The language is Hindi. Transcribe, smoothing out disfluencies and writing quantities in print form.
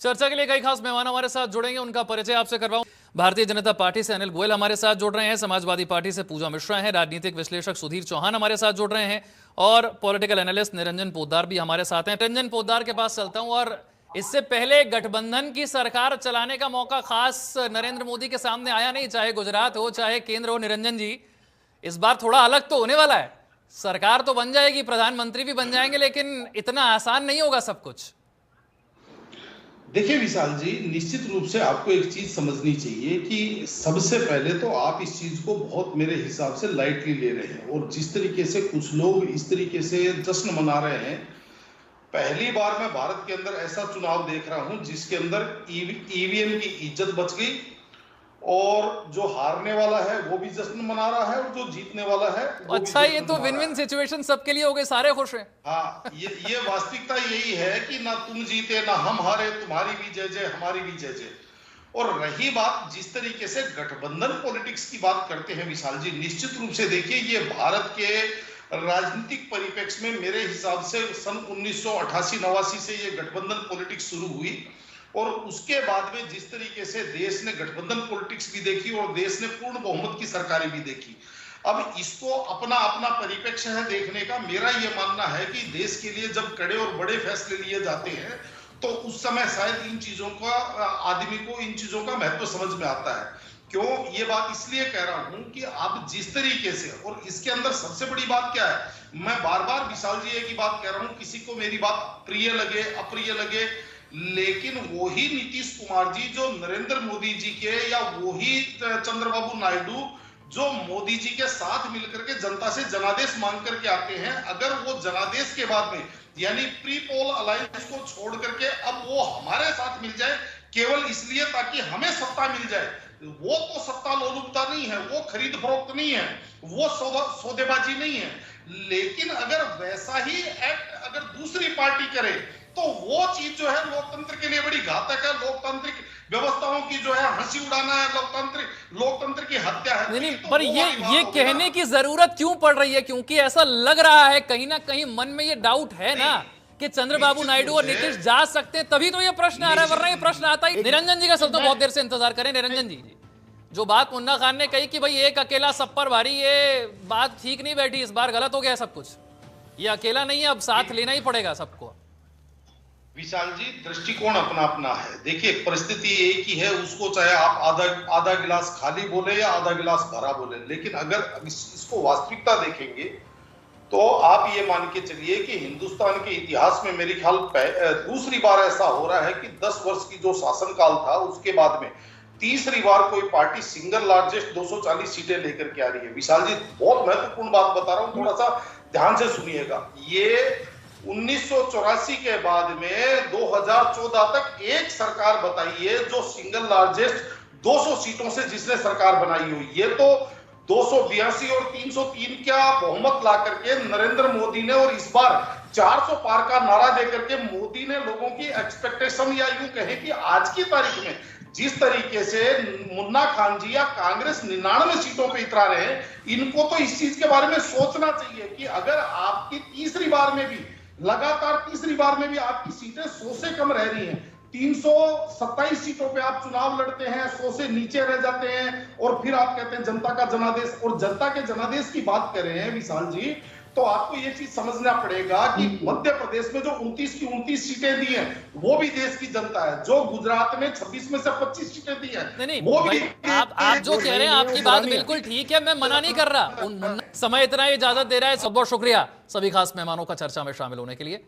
चर्चा के लिए कई खास मेहमान हमारे साथ जुड़ेंगे, उनका परिचय आपसे करवाऊं। भारतीय जनता पार्टी से अनिल गोयल हमारे साथ जुड़ रहे हैं, समाजवादी पार्टी से पूजा मिश्रा हैं, राजनीतिक विश्लेषक सुधीर चौहान हमारे साथ जुड़ रहे हैं और पॉलिटिकल एनालिस्ट निरंजन पोद्दार भी हमारे साथ हैं। निरंजन पोद्दार के पास चलता हूं और इससे पहले गठबंधन की सरकार चलाने का मौका खास नरेंद्र मोदी के सामने आया नहीं, चाहे गुजरात हो चाहे केंद्र हो। निरंजन जी, इस बार थोड़ा अलग तो होने वाला है। सरकार तो बन जाएगी, प्रधानमंत्री भी बन जाएंगे, लेकिन इतना आसान नहीं होगा सब कुछ। देखिए विशाल जी, निश्चित रूप से आपको एक चीज समझनी चाहिए कि सबसे पहले तो आप इस चीज को बहुत मेरे हिसाब से लाइटली ले रहे हैं और जिस तरीके से कुछ लोग इस तरीके से जश्न मना रहे हैं। पहली बार मैं भारत के अंदर ऐसा चुनाव देख रहा हूं जिसके अंदर ईवीएम की इज्जत बच गई और जो हारने वाला है वो भी जश्न मना रहा है और जो जीतने वाला है वो अच्छा, भी ये तो विन विन सिचुएशन सबके लिए हो गई, सारे खुश हैं। हाँ, ये वास्तविकता यही है कि ना तुम जीते ना हम हारे, तुम्हारी भी जय जय हमारी भी जय जय। और रही बात जिस तरीके से गठबंधन पॉलिटिक्स की बात करते हैं विशाल जी, निश्चित रूप से देखिए ये भारत के राजनीतिक परिप्रेक्ष्य में मेरे हिसाब से सन 1988-89 से ये गठबंधन पॉलिटिक्स शुरू हुई और उसके बाद में जिस तरीके से देश ने गठबंधन पॉलिटिक्स भी देखी और देश ने पूर्ण बहुमत की सरकारें भी देखी। अब इसको अपना अपना परिप्रेक्ष्य है देखने का। मेरा यह मानना है कि देश के लिए जब कड़े और बड़े फैसले लिए जाते हैं तो उस समय शायद इन चीजों का आदमी को इन चीजों का महत्व समझ में आता है। क्यों ये बात इसलिए कह रहा हूं कि आप जिस तरीके से, और इसके अंदर सबसे बड़ी बात क्या है, मैं बार बार विशाल जी एक ही बात कह रहा हूं, किसी को मेरी बात प्रिय लगे अप्रिय लगे, लेकिन वही नीतीश कुमार जी जो नरेंद्र मोदी जी के या वही चंद्रबाबू नायडू जो मोदी जी के साथ मिलकर के जनता से जनादेश मांग करके आते हैं, अगर वो जनादेश के बाद में यानी प्री पोल अलायंस को छोड़ करके अब वो हमारे साथ मिल जाए केवल इसलिए ताकि हमें सत्ता मिल जाए, वो तो सत्ता लोलुपता नहीं है, वो खरीद फरोख्त नहीं है, वो सौदेबाजी नहीं है। लेकिन अगर वैसा ही एक्ट अगर दूसरी पार्टी करे तो वो चीज जो है लोकतंत्र के लिए बड़ी घातक है। लोकतांत्रिक व्यवस्थाओं की जो है हंसी उड़ाना है, लोकतंत्र की हत्या है। नहीं, तो पर ये कहने की जरूरत क्यों पड़ रही है? क्योंकि ऐसा लग रहा है कहीं ना कहीं मन में ये डाउट है ना कि चंद्रबाबू नायडू और नीतीश जा सकते हैं, तभी तो ये प्रश्न आ रहा है, वरना ये प्रश्न आता ही। निरंजन जी का सब तो बहुत देर से इंतजार करें। निरंजन जी, जो बात मुन्ना खान ने कही कि भाई एक अकेला सब पर भारी, ये बात ठीक नहीं बैठी, इस बार गलत हो गया सब कुछ। ये अकेला नहीं है, अब साथ लेना ही पड़ेगा सबको। विशाल जी, दृष्टिकोण अपना अपना है। देखिए परिस्थिति एक ही है, उसको चाहे आप आधा गिलास खाली बोले या आधा गिलास भरा बोले, लेकिन अगर इसको वास्तविकता देखेंगे तो आप ये मान के चलिए कि हिंदुस्तान के इतिहास में मेरे ख्याल दूसरी बार ऐसा हो रहा है कि 10 वर्ष की जो शासनकाल था उसके बाद में तीसरी बार कोई पार्टी सिंगल लार्जेस्ट 240 सीटें लेकर के आ रही है। विशाल जी, बहुत महत्वपूर्ण बात बता रहा हूं, थोड़ा सा ध्यान से सुनिएगा। ये 1984 के बाद में 2014 तक एक सरकार बताइए जो सिंगल लार्जेस्ट 200 सीटों से जिसने सरकार बनाई हुई। ये तो 282 और 303 का बहुमत ला करके नरेंद्र मोदी ने, और इस बार 400 पार का नारा देकर के मोदी ने लोगों की एक्सपेक्टेशन या यूं कहें कि आज की तारीख में जिस तरीके से मुन्ना खान जी या कांग्रेस 99 सीटों पे इतरा रहे हैं, इनको तो इस चीज के बारे में सोचना चाहिए कि अगर आपकी तीसरी बार में भी लगातार तीसरी बार में भी आपकी सीटें 100 से कम रह रही हैं, 327 सीटों पे आप चुनाव लड़ते हैं, 100 से नीचे रह जाते हैं और फिर आप कहते हैं जनता का जनादेश। और जनता के जनादेश की बात कर रहे हैं विशाल जी, तो आपको ये चीज समझना पड़ेगा कि मध्य प्रदेश में जो 29 की 29 सीटें दी हैं वो भी देश की जनता है। जो गुजरात में 26 में से 25 सीटें दी हैं नहीं, वो भी आप जो कह रहे हैं आपकी बात बिल्कुल ठीक है, मैं मना नहीं कर रहा। समय इतना इजाजत दे रहा है। बहुत बहुत शुक्रिया सभी खास मेहमानों का चर्चा में शामिल होने के लिए।